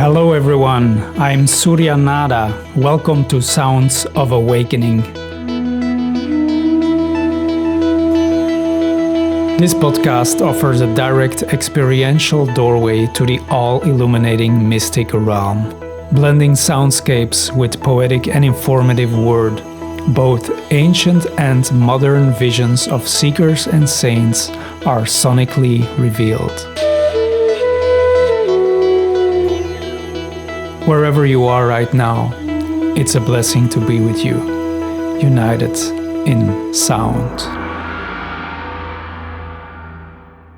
Hello everyone, I'm Surya Nada. Welcome to Sounds of Awakening. This podcast offers a direct experiential doorway to the all-illuminating mystic realm, blending soundscapes with poetic and informative word. Both ancient and modern visions of seekers and saints are sonically revealed. Wherever you are right now, it's a blessing to be with you, united in sound.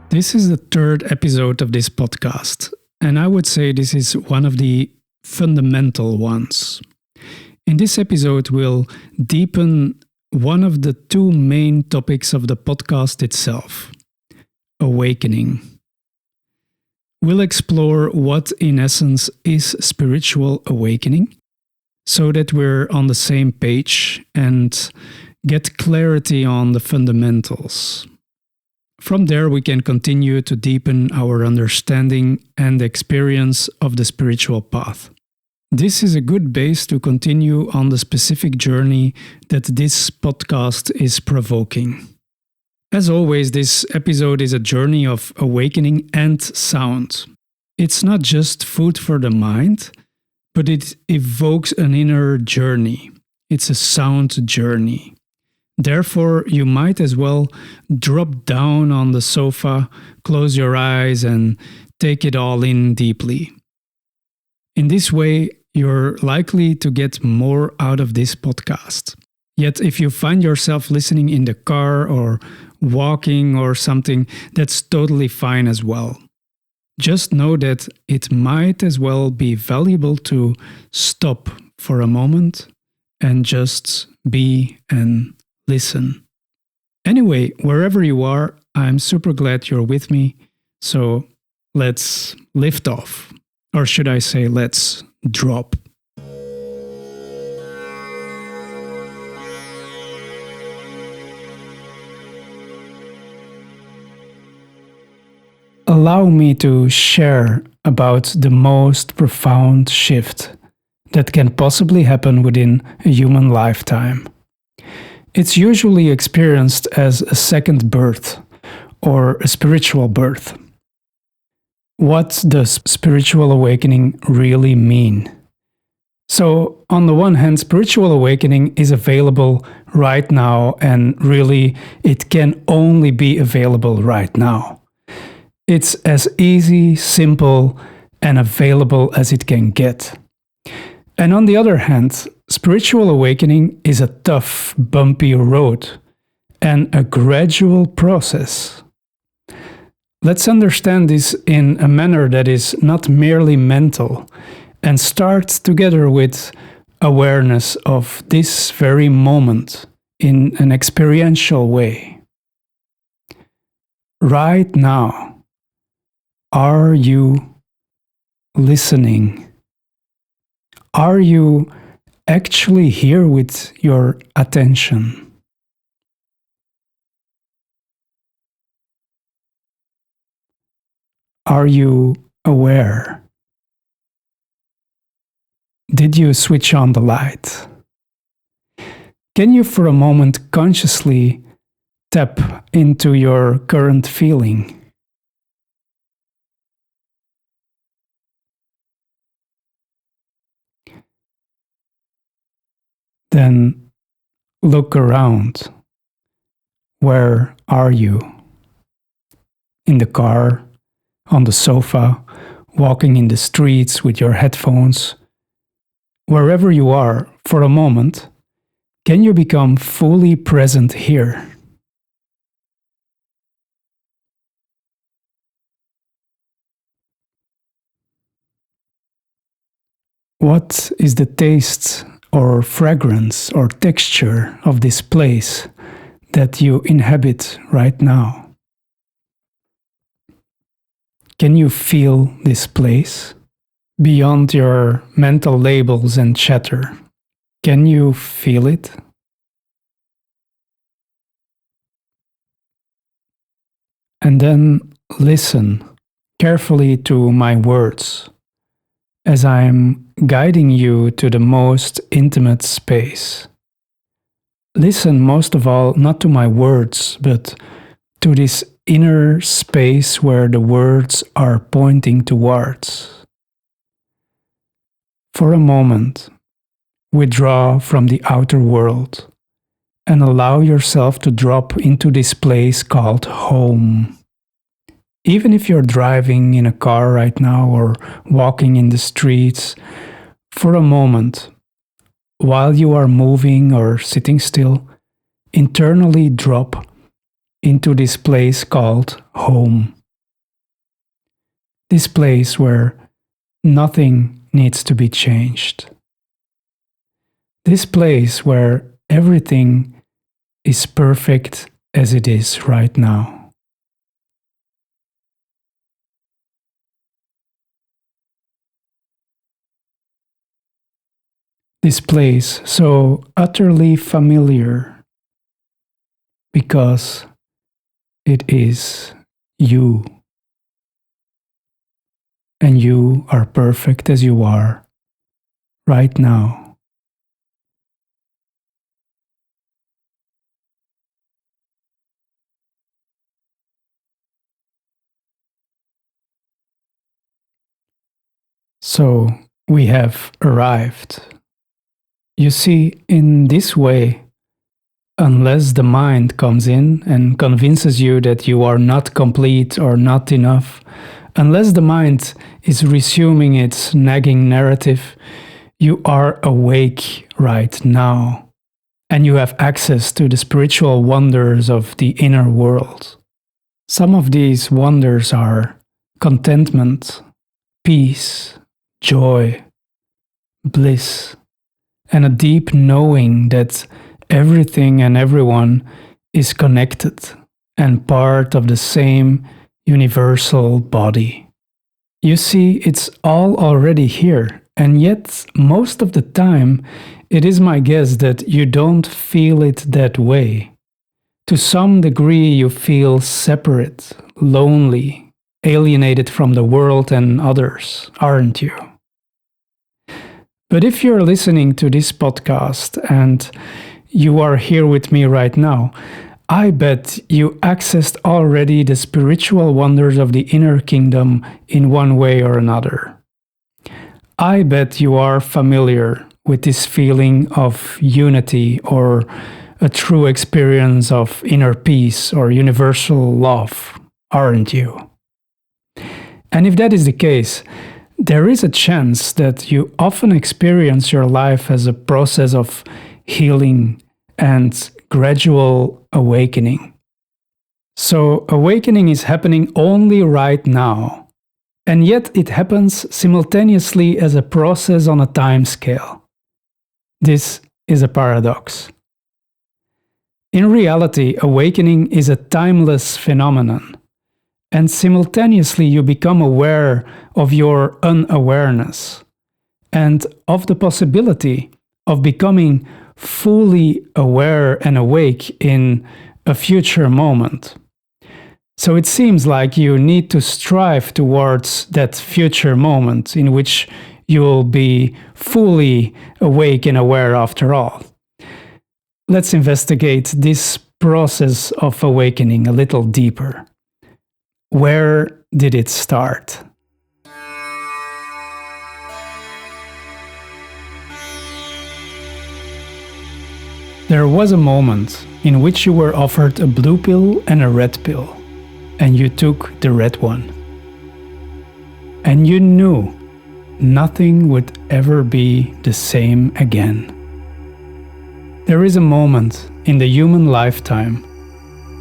This is the third episode of this podcast, and I would say this is one of the fundamental ones. In this episode, we'll deepen one of the two main topics of the podcast itself, awakening. We'll explore what, in essence, is spiritual awakening, so that we're on the same page and get clarity on the fundamentals. From there, we can continue to deepen our understanding and experience of the spiritual path. This is a good base to continue on the specific journey that this podcast is provoking. As always, this episode is a journey of awakening and sound. It's not just food for the mind, but it evokes an inner journey. It's a sound journey. Therefore, you might as well drop down on the sofa, close your eyes, and take it all in deeply. In this way, you're likely to get more out of this podcast. Yet, if you find yourself listening in the car or walking or something, that's totally fine as well. Just know that it might as well be valuable to stop for a moment and just be and listen. Anyway, wherever you are, I'm super glad you're with me. So let's lift off. Or should I say, let's drop. Allow me to share about the most profound shift that can possibly happen within a human lifetime. It's usually experienced as a second birth or a spiritual birth. What does spiritual awakening really mean? So, on the one hand, spiritual awakening is available right now, and really, it can only be available right now. It's as easy, simple, and available as it can get. And on the other hand, spiritual awakening is a tough, bumpy road and a gradual process. Let's understand this in a manner that is not merely mental and start together with awareness of this very moment in an experiential way. Right now, are you listening? Are you actually here with your attention? Are you aware? Did you switch on the light? Can you for a moment consciously tap into your current feeling? Then look around. Where are you? In the car, on the sofa, walking in the streets with your headphones. Wherever you are, for a moment, can you become fully present here? What is the taste or fragrance or texture of this place that you inhabit right now? Can you feel this place? Beyond your mental labels and chatter, can you feel it? And then listen carefully to my words. as I am guiding you to the most intimate space. Listen most of all not to my words, but to this inner space where the words are pointing towards. For a moment, withdraw from the outer world and allow yourself to drop into this place called home. Even if you're driving in a car right now or walking in the streets, for a moment, while you are moving or sitting still, internally drop into this place called home. This place where nothing needs to be changed. This place where everything is perfect as it is right now. This place so utterly familiar because it is you. And you are perfect as you are right now. So we have arrived. You see, in this way, unless the mind comes in and convinces you that you are not complete or not enough, unless the mind is resuming its nagging narrative, you are awake right now, and you have access to the spiritual wonders of the inner world. Some of these wonders are contentment, peace, joy, bliss, and a deep knowing that everything and everyone is connected and part of the same universal body. You see, it's all already here, and yet most of the time it is my guess that you don't feel it that way. To some degree you feel separate, lonely, alienated from the world and others, aren't you? But if you're listening to this podcast and you are here with me right now, I bet you accessed already the spiritual wonders of the inner kingdom in one way or another. I bet you are familiar with this feeling of unity or a true experience of inner peace or universal love, aren't you? And if that is the case, there is a chance that you often experience your life as a process of healing and gradual awakening. So, awakening is happening only right now, and yet it happens simultaneously as a process on a time scale. This is a paradox. In reality, awakening is a timeless phenomenon, and simultaneously you become aware of your unawareness and of the possibility of becoming fully aware and awake in a future moment. So it seems like you need to strive towards that future moment in which you will be fully awake and aware after all. Let's investigate this process of awakening a little deeper. Where did it start? There was a moment in which you were offered a blue pill and a red pill, and you took the red one. And you knew nothing would ever be the same again. There is a moment in the human lifetime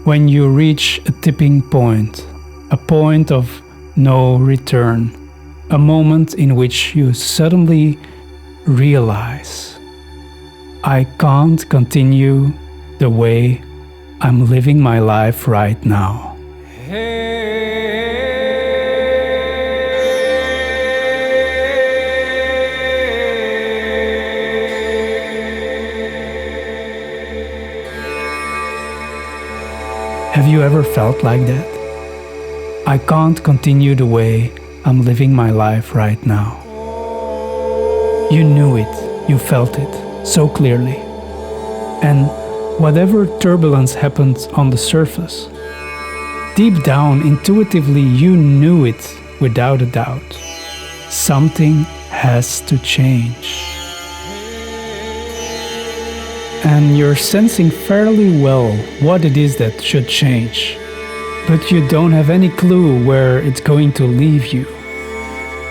when you reach a tipping point, a point of no return, a moment in which you suddenly realize, I can't continue the way I'm living my life right now. Have you ever felt like that? I can't continue the way I'm living my life right now. You knew it, you felt it so clearly. And whatever turbulence happened on the surface, deep down, intuitively, you knew it without a doubt. Something has to change. And you're sensing fairly well what it is that should change. But you don't have any clue where it's going to leave you.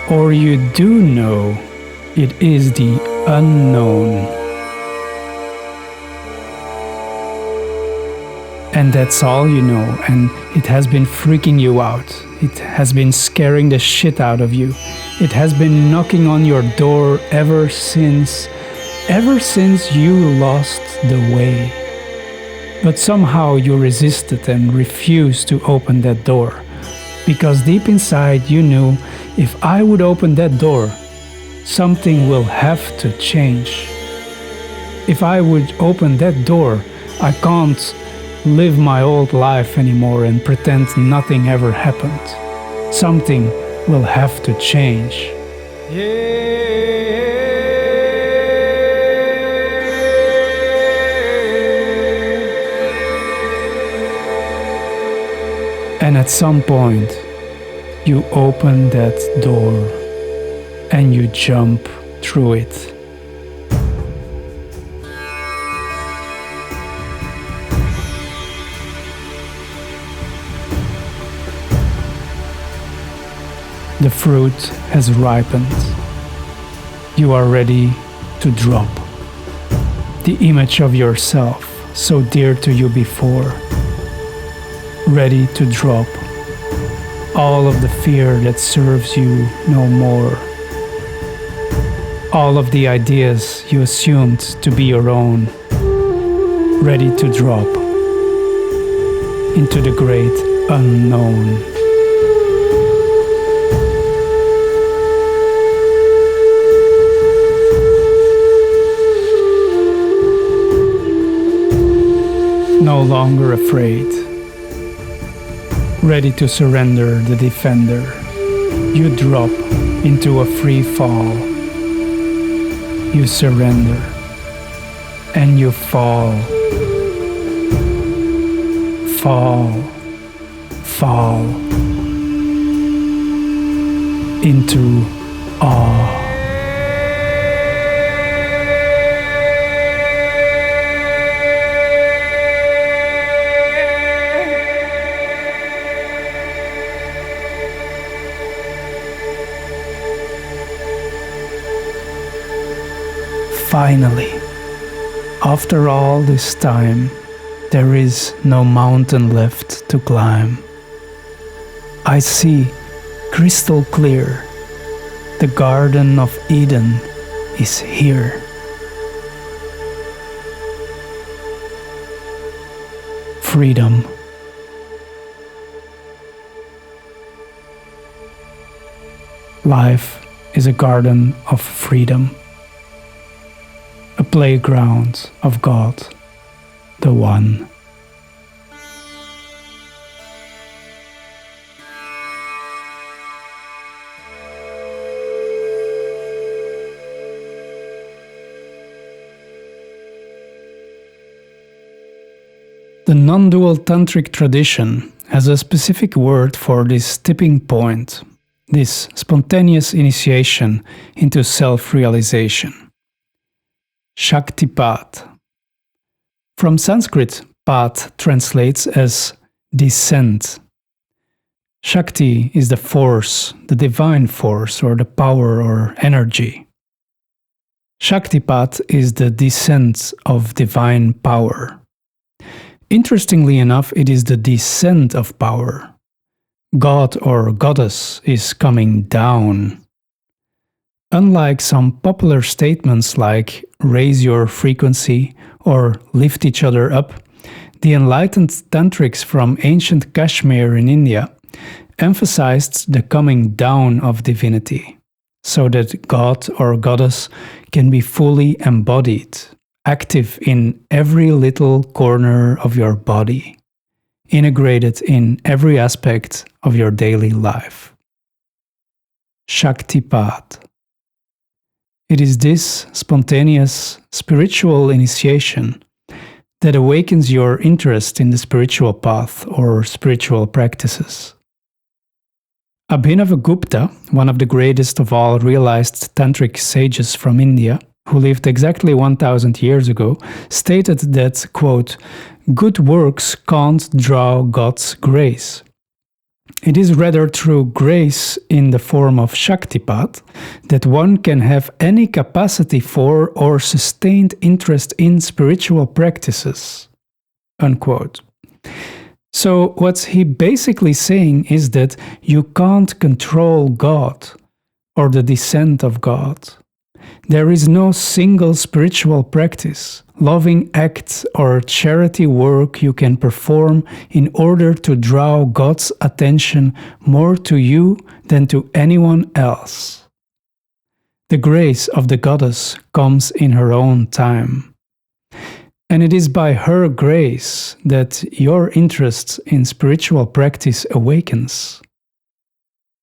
Or you do know it is the unknown. And that's all you know, and it has been freaking you out. It has been scaring the shit out of you. It has been knocking on your door ever since you lost the way. But somehow you resisted and refused to open that door. Because deep inside you knew, if I would open that door, something will have to change. If I would open that door, I can't live my old life anymore and pretend nothing ever happened. Something will have to change. And at some point, you open that door and you jump through it. The fruit has ripened. You are ready to drop. The image of yourself, so dear to you before, ready to drop. All of the fear that serves you no more. All of the ideas you assumed to be your own, ready to drop into the great unknown. No longer afraid, ready to surrender the defender. You drop into a free fall. You surrender and you fall, fall into awe. Finally, after all this time, there is no mountain left to climb. I see crystal clear. The Garden of Eden is here. Freedom. Life is a garden of freedom. A playground of God, the One. The non-dual Tantric tradition has a specific word for this tipping point, this spontaneous initiation into self-realization. Shaktipat. From Sanskrit, pat translates as descent. Shakti is the force, the divine force, or the power or energy. Shaktipat is the descent of divine power. Interestingly enough, it is the descent of power. God or goddess is coming down. Unlike some popular statements like raise your frequency or lift each other up, the enlightened tantrics from ancient Kashmir in India emphasized the coming down of divinity, so that God or goddess can be fully embodied, active in every little corner of your body, integrated in every aspect of your daily life. Shaktipat. It is this spontaneous spiritual initiation that awakens your interest in the spiritual path or spiritual practices. Abhinavagupta, one of the greatest of all realized Tantrik sages from India, who lived exactly 1000 years ago, stated that, quote, "Good works can't draw God's grace. It is rather through grace in the form of Shaktipat that one can have any capacity for or sustained interest in spiritual practices." Unquote. So what's he basically saying is that you can't control God or the descent of God. There is no single spiritual practice, loving act, or charity work you can perform in order to draw God's attention more to you than to anyone else. The grace of the goddess comes in her own time. And it is by her grace that your interest in spiritual practice awakens.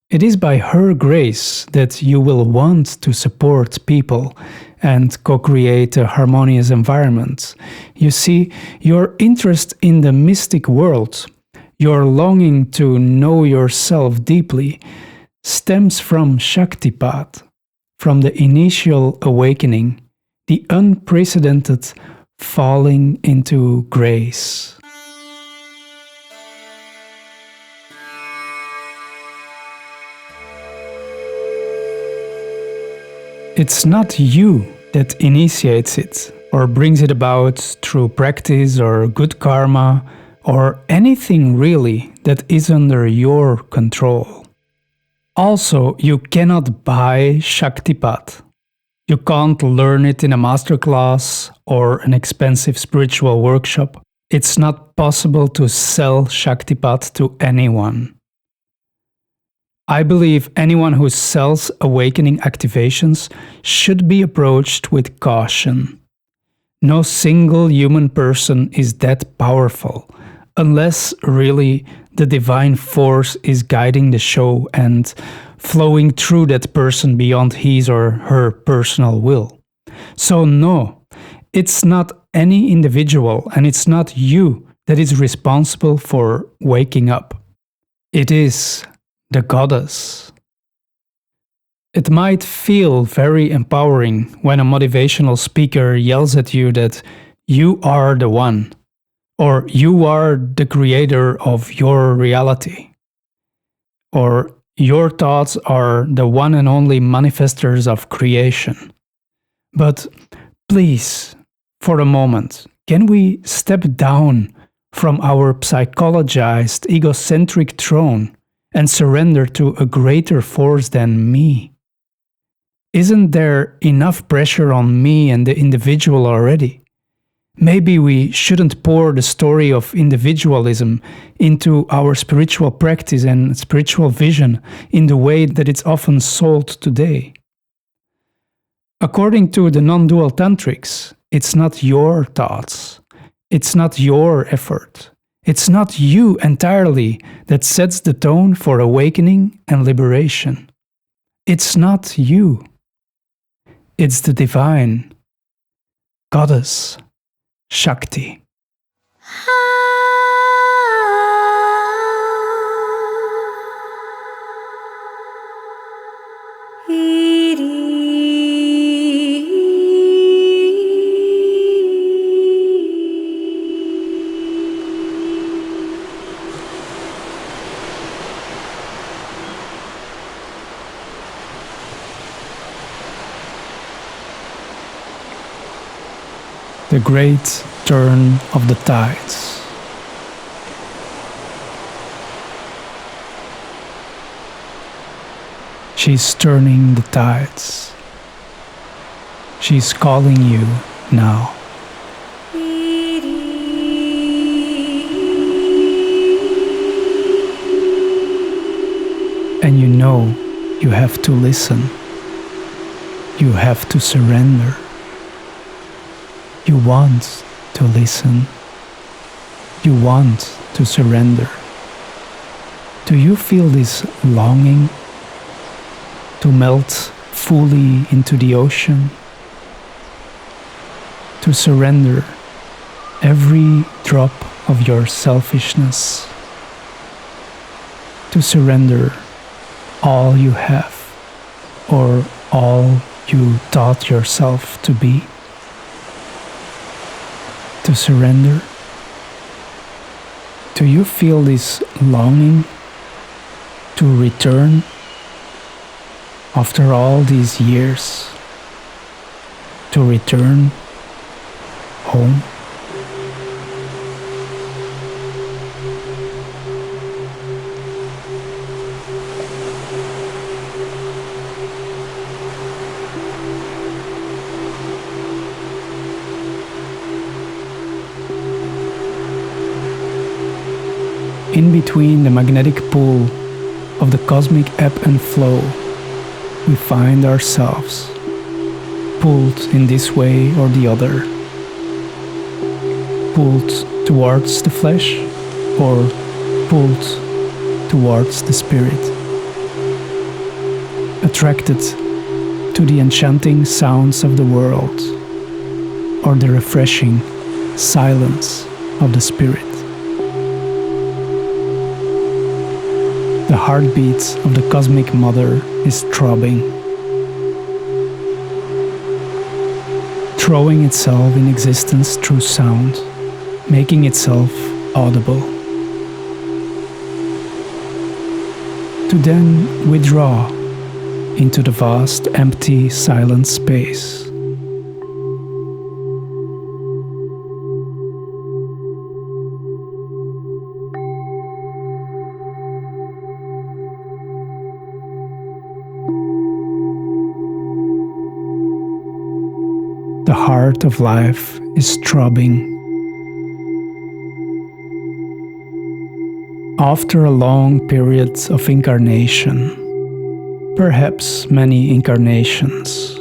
It is by her grace that you will want to support people and co-create a harmonious environment. You see, your interest in the mystic world, your longing to know yourself deeply, stems from Shaktipat, from the initial awakening, the unprecedented falling into grace. It's not you that initiates it or brings it about through practice or good karma or anything really that is under your control. Also, you cannot buy Shaktipat. You can't learn it in a masterclass or an expensive spiritual workshop. It's not possible to sell Shaktipat to anyone. I believe anyone who sells awakening activations should be approached with caution. No single human person is that powerful, unless really the divine force is guiding the show and flowing through that person beyond his or her personal will. So no, it's not any individual and it's not you that is responsible for waking up. It is the goddess. It might feel very empowering when a motivational speaker yells at you that you are the one, or you are the creator of your reality, or your thoughts are the one and only manifestors of creation. But please, for a moment, can we step down from our psychologized, egocentric throne and surrender to a greater force than me? Isn't there enough pressure on me and the individual already? Maybe we shouldn't pour the story of individualism into our spiritual practice and spiritual vision in the way that it's often sold today. According to the non-dual tantrics, it's not your thoughts, it's not your effort. It's not you entirely that sets the tone for awakening and liberation. It's not you. It's the divine goddess, Shakti. The great turn of the tides. She's turning the tides. She's calling you now. And you know you have to listen. You have to surrender. You want to listen. You want to surrender. Do you feel this longing to melt fully into the ocean, to surrender every drop of your selfishness, to surrender all you have or all you taught yourself to be, to surrender. Do you feel this longing to return after all these years, to return home? In between the magnetic pull of the cosmic ebb and flow, we find ourselves pulled in this way or the other, pulled towards the flesh or pulled towards the spirit, attracted to the enchanting sounds of the world or the refreshing silence of the spirit. The heartbeat of the Cosmic Mother is throbbing, throwing itself in existence through sound, making itself audible, to then withdraw into the vast, empty, silent space. The heart of life is throbbing. After a long period of incarnation, perhaps many incarnations,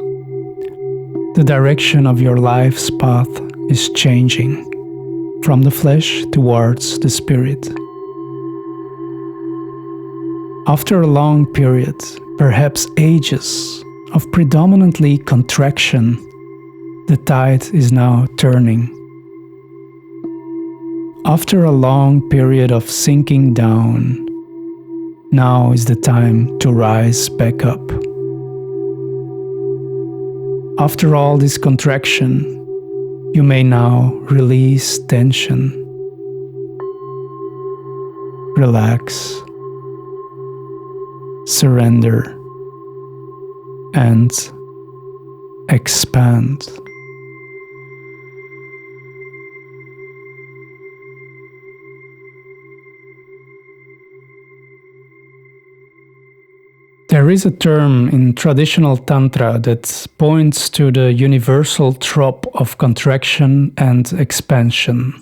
the direction of your life's path is changing from the flesh towards the spirit. After a long period, perhaps ages, of predominantly contraction, the tide is now turning. After a long period of sinking down, now is the time to rise back up. After all this contraction, you may now release tension, relax, surrender, and expand. There is a term in traditional Tantra that points to the universal trop of contraction and expansion.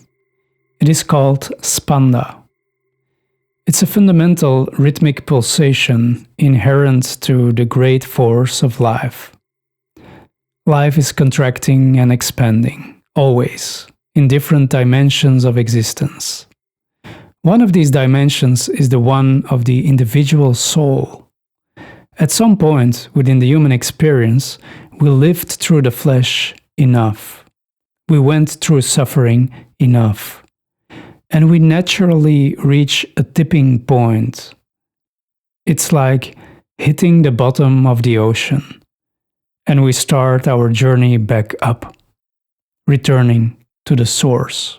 It is called Spanda. It's a fundamental rhythmic pulsation inherent to the great force of life. Life is contracting and expanding, always, in different dimensions of existence. One of these dimensions is the one of the individual soul. At some point within the human experience, we lived through the flesh enough. We went through suffering enough. And we naturally reach a tipping point. It's like hitting the bottom of the ocean. And we start our journey back up, returning to the source.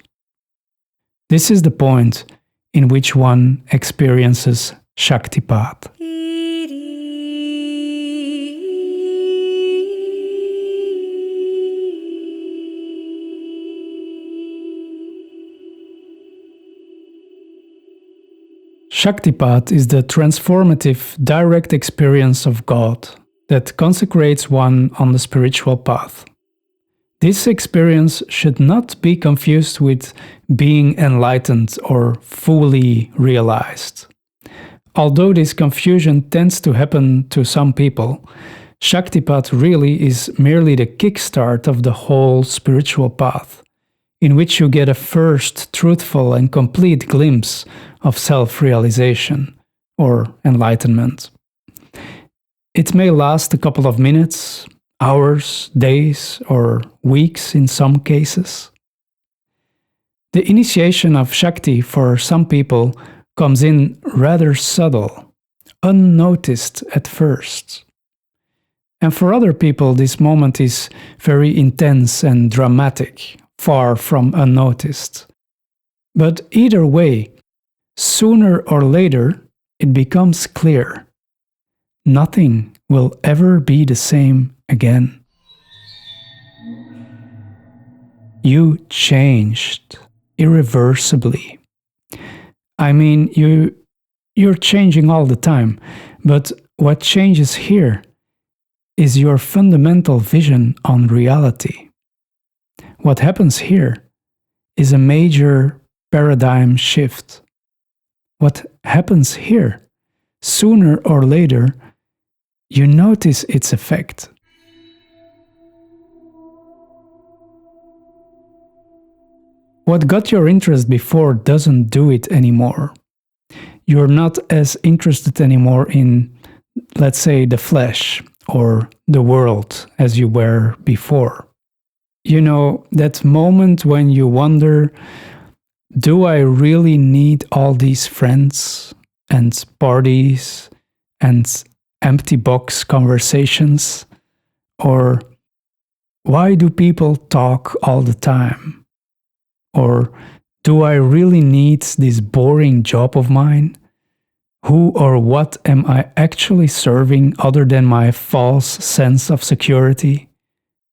This is the point in which one experiences Shaktipat. Shaktipat is the transformative, direct experience of God that consecrates one on the spiritual path. This experience should not be confused with being enlightened or fully realized. Although this confusion tends to happen to some people, Shaktipat really is merely the kickstart of the whole spiritual path, in which you get a first truthful and complete glimpse of self-realization or enlightenment. It may last a couple of minutes, hours, days, or weeks in some cases. The initiation of Shakti for some people comes in rather subtle, unnoticed at first. And for other people, this moment is very intense and dramatic, far from unnoticed. But either way, sooner or later, it becomes clear. Nothing will ever be the same again. You changed irreversibly. I mean, you're changing all the time, but what changes here is your fundamental vision on reality. What happens here is a major paradigm shift. What happens here, sooner or later, you notice its effect. What got your interest before doesn't do it anymore. You're not as interested anymore in, let's say, the flesh or the world as you were before. You know, that moment when you wonder, do I really need all these friends and parties and empty box conversations? Or why do people talk all the time? Or do I really need this boring job of mine? Who or what am I actually serving other than my false sense of security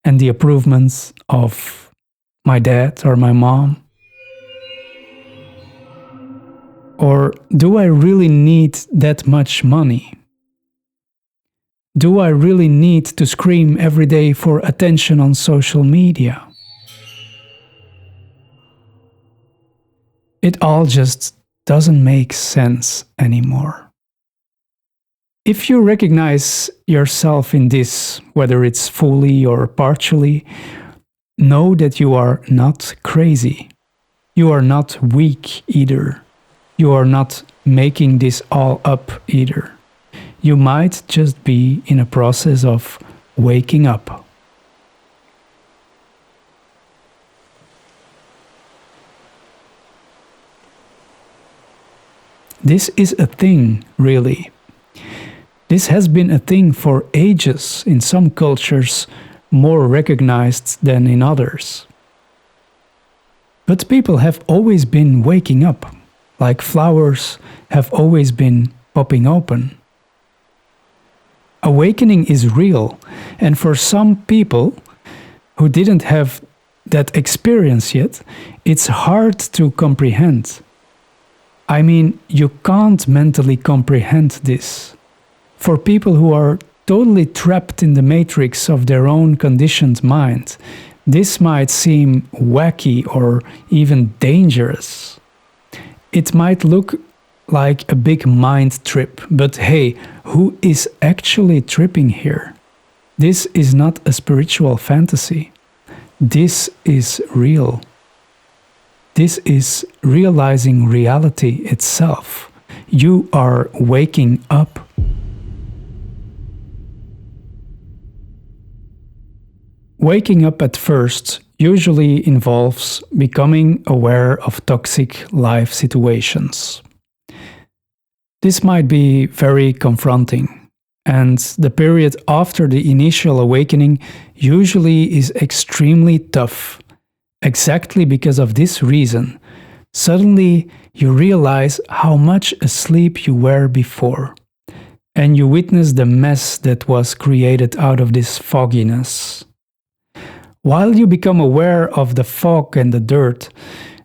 and the approvals of my dad or my mom? Or do I really need that much money? Do I really need to scream every day for attention on social media? It all just doesn't make sense anymore. If you recognize yourself in this, whether it's fully or partially, know that you are not crazy. You are not weak either. You are not making this all up either. You might just be in a process of waking up. This is a thing, really. This has been a thing for ages, in some cultures more recognized than in others. But people have always been waking up, like flowers have always been popping open. Awakening is real, and for some people who didn't have that experience yet, it's hard to comprehend. I mean, you can't mentally comprehend this. For people who are totally trapped in the matrix of their own conditioned mind, this might seem wacky or even dangerous. It might look like a big mind trip, but hey, who is actually tripping here? This is not a spiritual fantasy. This is real. This is realizing reality itself. You are waking up. Waking up at first usually involves becoming aware of toxic life situations. This might be very confronting, and the period after the initial awakening usually is extremely tough. Exactly because of this reason, suddenly you realize how much asleep you were before, and you witness the mess that was created out of this fogginess. While you become aware of the fog and the dirt,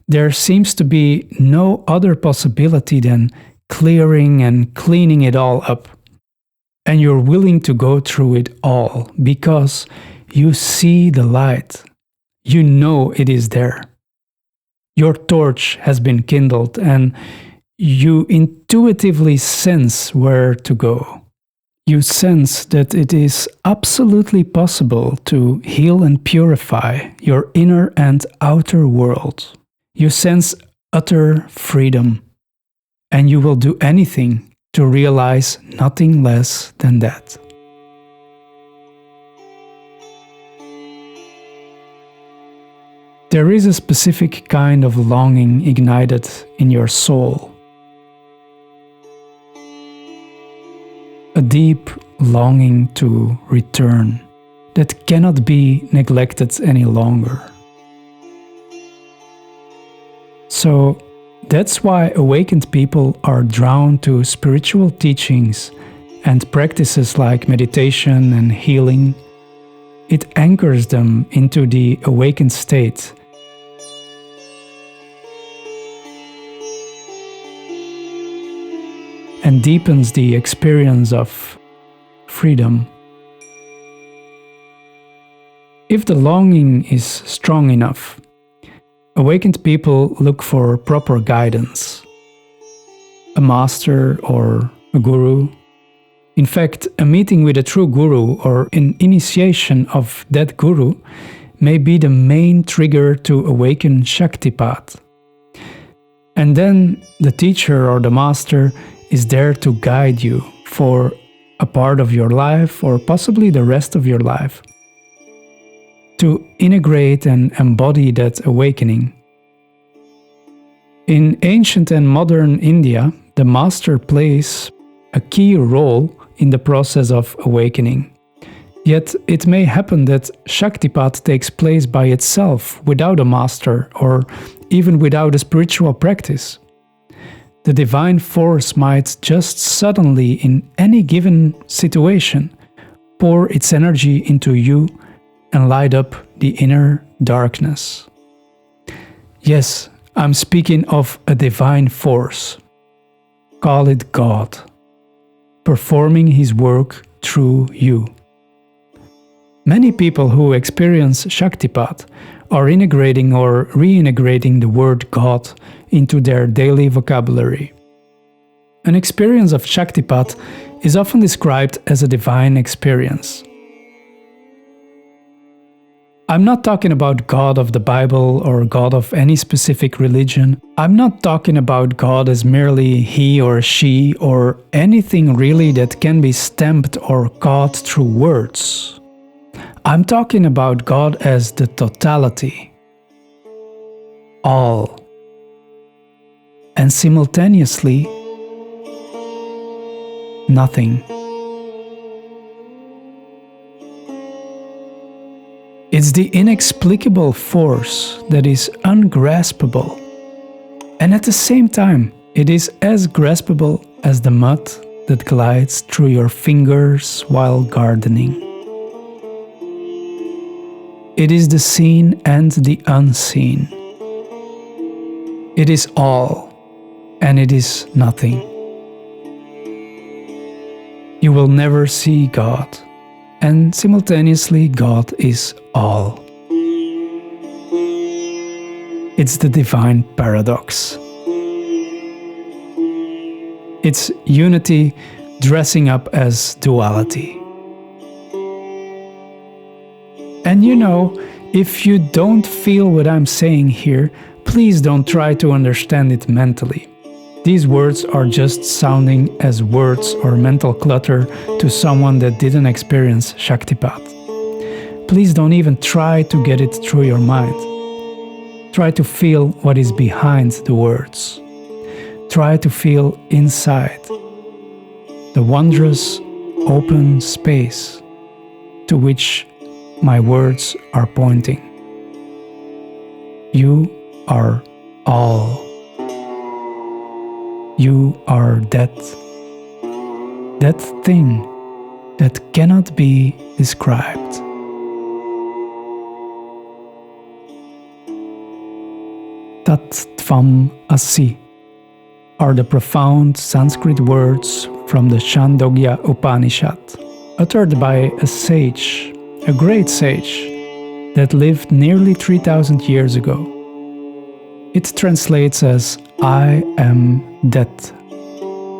there seems to be no other possibility than clearing and cleaning it all up. And you're willing to go through it all because you see the light. You know it is there. Your torch has been kindled and you intuitively sense where to go. You sense that it is absolutely possible to heal and purify your inner and outer world. You sense utter freedom, and you will do anything to realize nothing less than that. There is a specific kind of longing ignited in your soul. A deep longing to return that cannot be neglected any longer. So that's why awakened people are drawn to spiritual teachings and practices like meditation and healing. It anchors them into the awakened state. And deepens the experience of freedom. If the longing is strong enough, awakened people look for proper guidance, a master or a guru. In fact, a meeting with a true guru or an initiation of that guru may be the main trigger to awaken Shaktipat. And then the teacher or the master is there to guide you for a part of your life or possibly the rest of your life, to integrate and embody that awakening. In ancient and modern India, the master plays a key role in the process of awakening. Yet it may happen that Shaktipat takes place by itself without a master or even without a spiritual practice. The divine force might just suddenly, in any given situation, pour its energy into you and light up the inner darkness. Yes, I'm speaking of a divine force. Call it God, performing His work through you. Many people who experience Shaktipat are integrating or reintegrating the word God into their daily vocabulary. An experience of Shaktipat is often described as a divine experience. I'm not talking about God of the Bible or God of any specific religion. I'm not talking about God as merely he or she or anything really that can be stamped or caught through words. I'm talking about God as the totality, all, and simultaneously nothing. It's the inexplicable force that is ungraspable, and at the same time, it is as graspable as the mud that glides through your fingers while gardening. It is the seen and the unseen. It is all, and it is nothing. You will never see God, and simultaneously God is all. It's the divine paradox. It's unity dressing up as duality. And you know, if you don't feel what I'm saying here, please don't try to understand it mentally. These words are just sounding as words or mental clutter to someone that didn't experience Shaktipat. Please don't even try to get it through your mind. Try to feel what is behind the words. Try to feel inside the wondrous open space to which my words are pointing. You are all. You are that thing that cannot be described. Tat Tvam Asi are the profound Sanskrit words from the Chandogya Upanishad, uttered by a sage, a great sage, that lived nearly 3,000 years ago. It translates as I am that,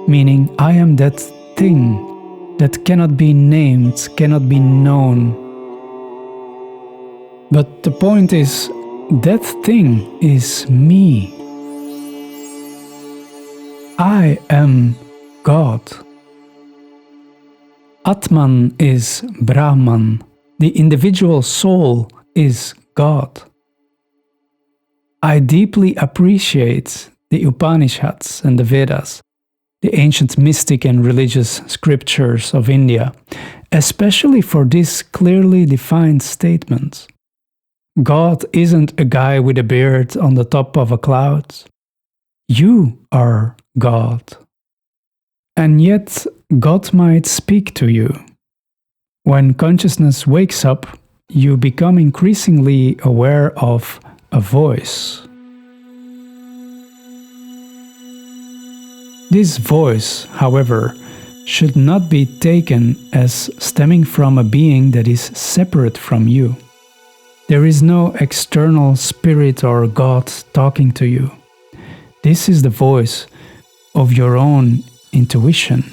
meaning I am that thing that cannot be named, cannot be known. But the point is, that thing is me. I am God. Atman is Brahman. The individual soul is God. I deeply appreciate the Upanishads and the Vedas, the ancient mystic and religious scriptures of India, especially for this clearly defined statement. God isn't a guy with a beard on the top of a cloud. You are God. And yet, God might speak to you. When consciousness wakes up, you become increasingly aware of a voice. This voice, however, should not be taken as stemming from a being that is separate from you. There is no external spirit or God talking to you. This is the voice of your own intuition.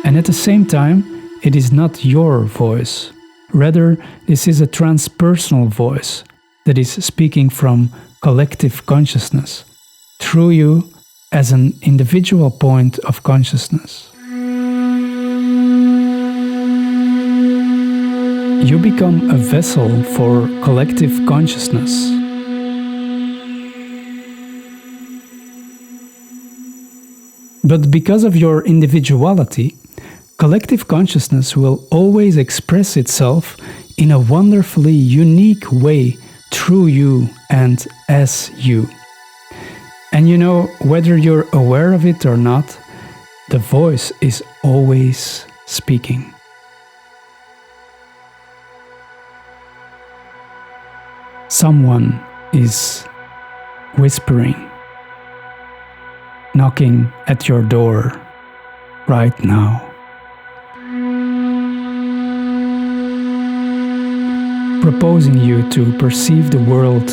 And at the same time, it is not your voice. Rather, this is a transpersonal voice that is speaking from collective consciousness through you as an individual point of consciousness. You become a vessel for collective consciousness. But because of your individuality, collective consciousness will always express itself in a wonderfully unique way through you and as you. And you know, whether you're aware of it or not, the voice is always speaking. Someone is whispering, knocking at your door right now. Proposing you to perceive the world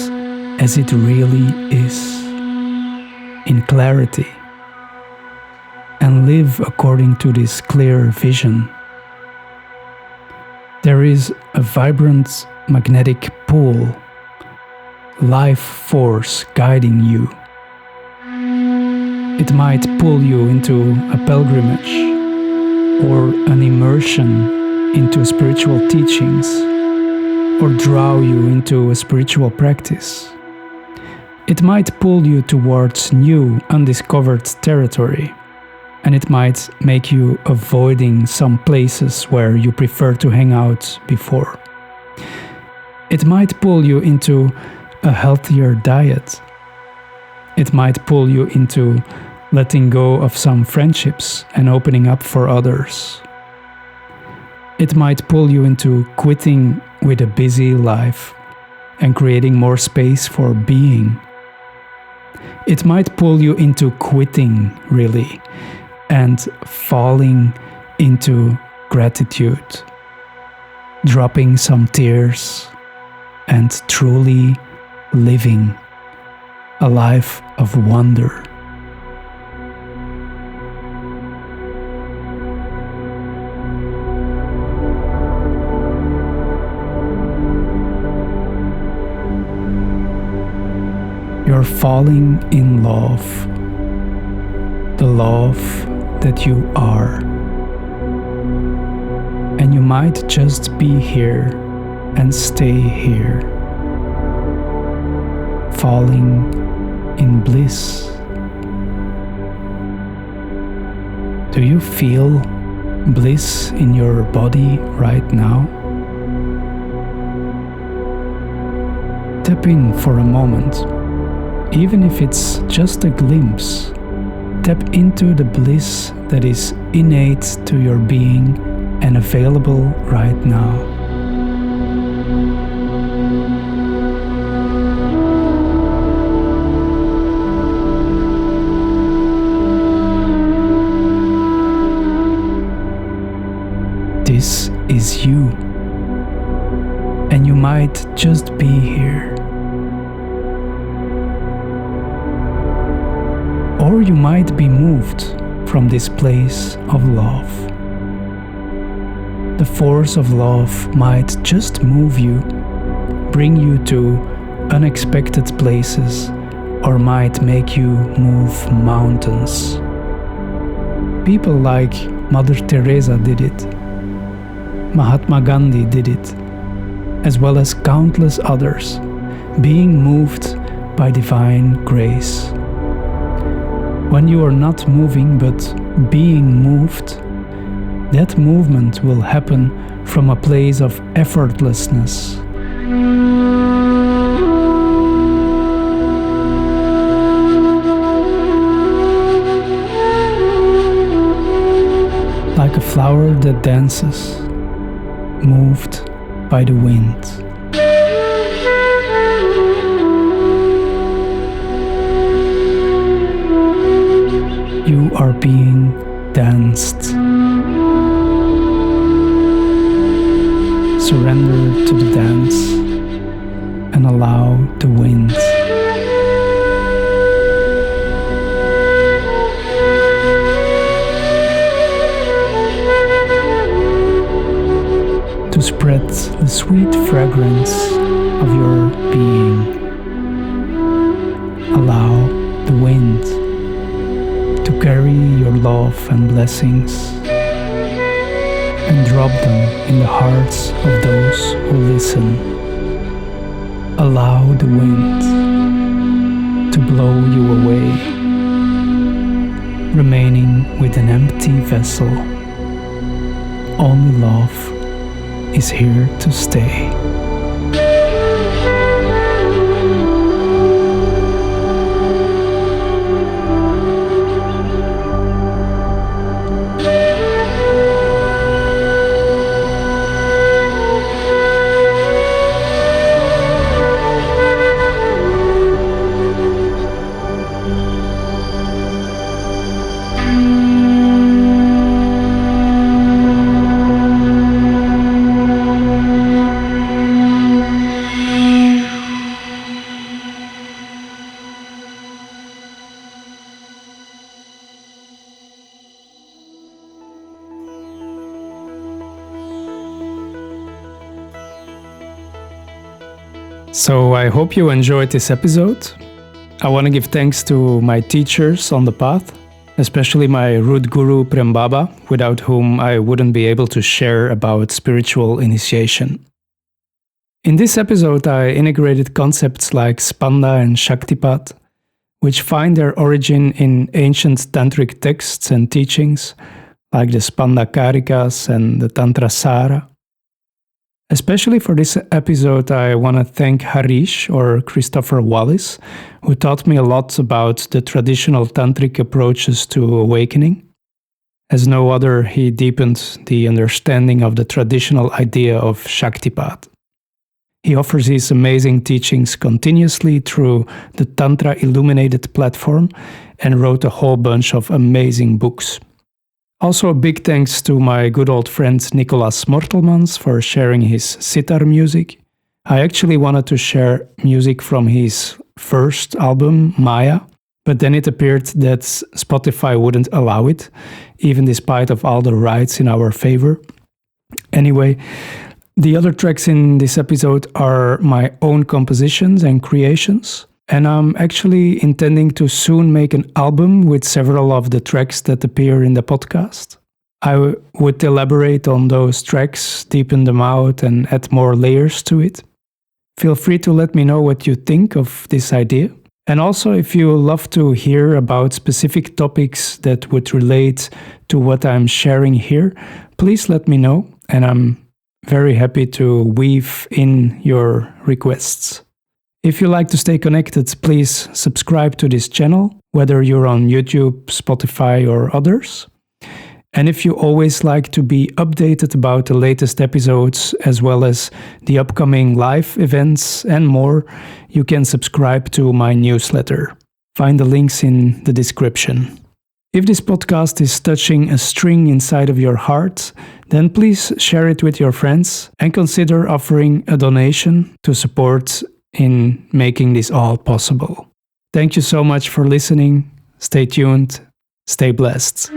as it really is, in clarity, and live according to this clear vision. There is a vibrant magnetic pull, life force guiding you. It might pull you into a pilgrimage or an immersion into spiritual teachings, or draw you into a spiritual practice. It might pull you towards new, undiscovered territory, and it might make you avoiding some places where you prefer to hang out before. It might pull you into a healthier diet. It might pull you into letting go of some friendships and opening up for others. It might pull you into quitting with a busy life and creating more space for being. It might pull you into quitting, really, and falling into gratitude, dropping some tears, and truly living a life of wonder. You're falling in love, the love that you are. And you might just be here and stay here, falling in bliss. Do you feel bliss in your body right now? Tap in for a moment. Even if it's just a glimpse, tap into the bliss that is innate to your being and available right now. This is you, and you might just be here. Or you might be moved from this place of love. The force of love might just move you, bring you to unexpected places, or might make you move mountains. People like Mother Teresa did it. Mahatma Gandhi did it, as well as countless others, being moved by divine grace. When you are not moving but being moved, that movement will happen from a place of effortlessness. Like a flower that dances, moved by the wind. You are being danced. Surrender to the dance and allow the wind. To spread the sweet fragrance of your being. Allow the wind to carry your love and blessings and drop them in the hearts of those who listen. Allow the wind to blow you away, remaining with an empty vessel. Only love is here to stay. So I hope you enjoyed this episode. I want to give thanks to my teachers on the path, especially my root guru Prem Baba, without whom I wouldn't be able to share about spiritual initiation. In this episode, I integrated concepts like Spanda and Shaktipat, which find their origin in ancient Tantrik texts and teachings, like the Spanda Karikas and the Tantrasara. Especially for this episode, I want to thank Harish or Christopher Wallace, who taught me a lot about the traditional tantric approaches to awakening. As no other, he deepened the understanding of the traditional idea of Shaktipat. He offers his amazing teachings continuously through the Tantra Illuminated platform and wrote a whole bunch of amazing books. Also a big thanks to my good old friend Nicolas Mortelmans for sharing his sitar music. I actually wanted to share music from his first album, Maya, but then it appeared that Spotify wouldn't allow it, even despite of all the rights in our favor. Anyway, the other tracks in this episode are my own compositions and creations. And I'm actually intending to soon make an album with several of the tracks that appear in the podcast. I would elaborate on those tracks, deepen them out, and add more layers to it. Feel free to let me know what you think of this idea. And also, if you love to hear about specific topics that would relate to what I'm sharing here, please let me know, and I'm very happy to weave in your requests. If you like to stay connected, please subscribe to this channel, whether you're on YouTube, Spotify, or others. And if you always like to be updated about the latest episodes, as well as the upcoming live events and more, you can subscribe to my newsletter. Find the links in the description. If this podcast is touching a string inside of your heart, then please share it with your friends and consider offering a donation to support in making this all possible. Thank you so much for listening. Stay tuned. Stay blessed.